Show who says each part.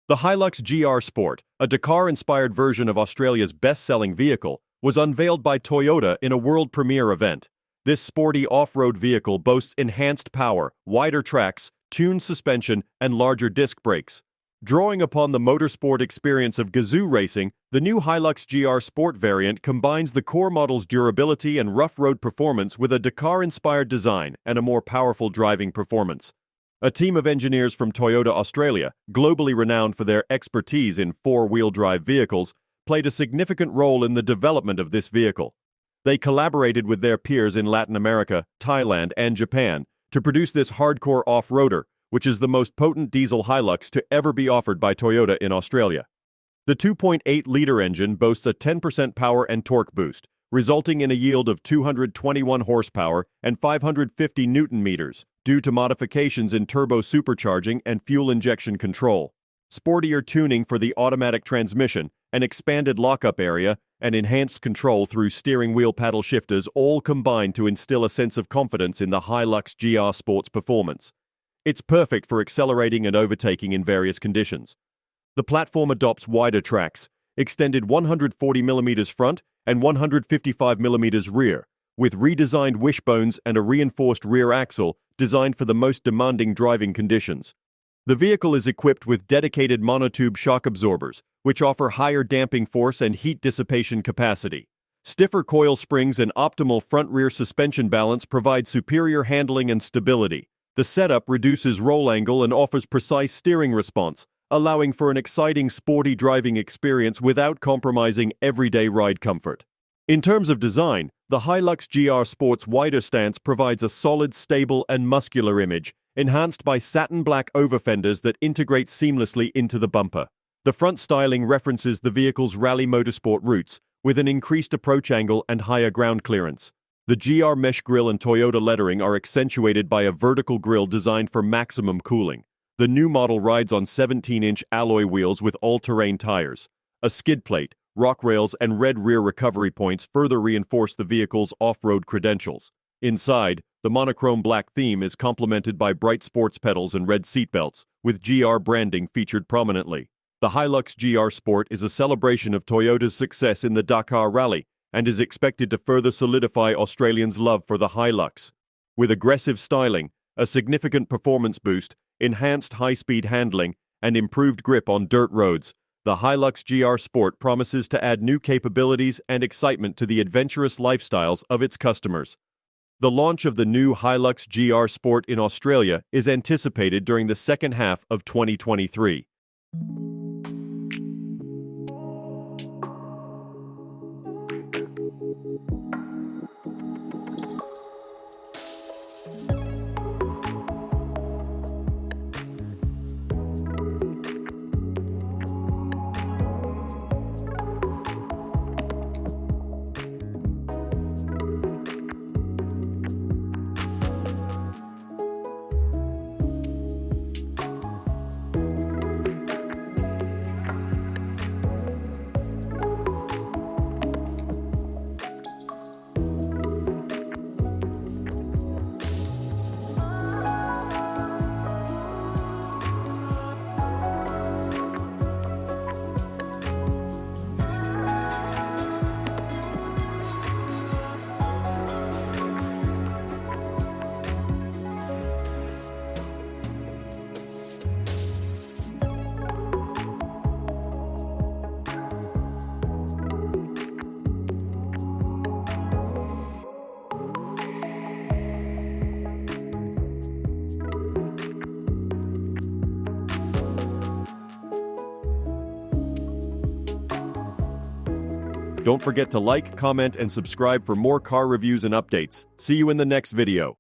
Speaker 1: The HiLux GR Sport, a Dakar-inspired version of Australia's best-selling vehicle, was unveiled by Toyota in a world premiere event. This sporty off-road vehicle boasts enhanced power, wider tracks, tuned suspension, and larger disc brakes. Drawing upon the motorsport experience of GAZOO Racing, the new HiLux GR Sport variant combines the core model's durability and rough road performance with a Dakar-inspired design and a more powerful driving performance. A team of engineers from Toyota Australia, globally renowned for their expertise in four-wheel drive vehicles, played a significant role in the development of this vehicle. They collaborated with their peers in Latin America, Thailand, and Japan to produce this hardcore off-roader, which is the most potent diesel Hilux to ever be offered by Toyota in Australia. The 2.8-liter engine boasts a 10% power and torque boost, resulting in a yield of 221 horsepower and 550 newton-meters, due to modifications in turbo-supercharging and fuel injection control. Sportier tuning for the automatic transmission, an expanded lockup area, and enhanced control through steering wheel paddle shifters all combine to instill a sense of confidence in the HiLux GR Sport's performance. It's perfect for accelerating and overtaking in various conditions. The platform adopts wider tracks, extended 140mm front and 155mm rear, with redesigned wishbones and a reinforced rear axle designed for the most demanding driving conditions. The vehicle is equipped with dedicated monotube shock absorbers, which offer higher damping force and heat dissipation capacity. Stiffer coil springs and optimal front-rear suspension balance provide superior handling and stability. The setup reduces roll angle and offers precise steering response, allowing for an exciting sporty driving experience without compromising everyday ride comfort. In terms of design, the HiLux GR Sport's wider stance provides a solid, stable, and muscular image, enhanced by satin black overfenders that integrate seamlessly into the bumper. The front styling references the vehicle's rally motorsport roots, with an increased approach angle and higher ground clearance. The GR mesh grille and Toyota lettering are accentuated by a vertical grille designed for maximum cooling. The new model rides on 17-inch alloy wheels with all-terrain tires. A skid plate, rock rails, and red rear recovery points further reinforce the vehicle's off-road credentials. Inside, the monochrome black theme is complemented by bright sports pedals and red seatbelts, with GR branding featured prominently. The HiLux GR Sport is a celebration of Toyota's success in the Dakar Rally and is expected to further solidify Australians' love for the Hilux. With aggressive styling, a significant performance boost, enhanced high-speed handling, and improved grip on dirt roads, the HiLux GR Sport promises to add new capabilities and excitement to the adventurous lifestyles of its customers. The launch of the new HiLux GR Sport in Australia is anticipated during the second half of 2023. Don't forget to like, comment, and subscribe for more car reviews and updates. See you in the next video.